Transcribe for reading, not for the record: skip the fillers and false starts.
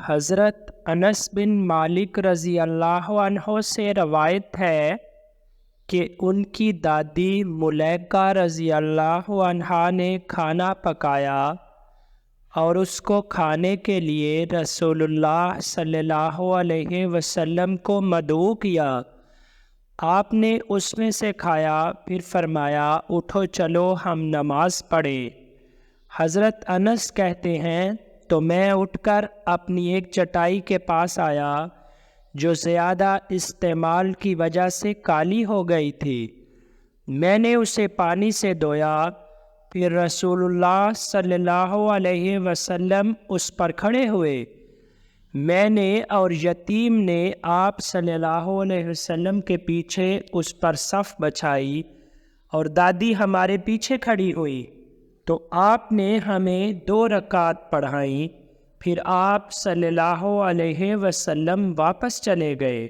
حضرت انس بن مالک رضی اللہ عنہ سے روایت ہے کہ ان کی دادی ملیکہ رضی اللہ عنہا نے کھانا پکایا اور اس کو کھانے کے لیے رسول اللہ صلی اللہ علیہ وسلم کو مدعو کیا۔ آپ نے اس میں سے کھایا، پھر فرمایا اٹھو چلو ہم نماز پڑھیں۔ حضرت انس کہتے ہیں تو میں اٹھ کر اپنی ایک چٹائی کے پاس آیا جو زیادہ استعمال کی وجہ سے کالی ہو گئی تھی۔ میں نے اسے پانی سے دھویا، پھر رسول اللہ صلی اللہ علیہ وسلم اس پر کھڑے ہوئے۔ میں نے اور یتیم نے آپ صلی اللہ علیہ وسلم کے پیچھے اس پر صف بچھائی اور دادی ہمارے پیچھے کھڑی ہوئی، تو آپ نے ہمیں 2 رکعت پڑھائیں، پھر آپ صلی اللہ علیہ وسلم واپس چلے گئے۔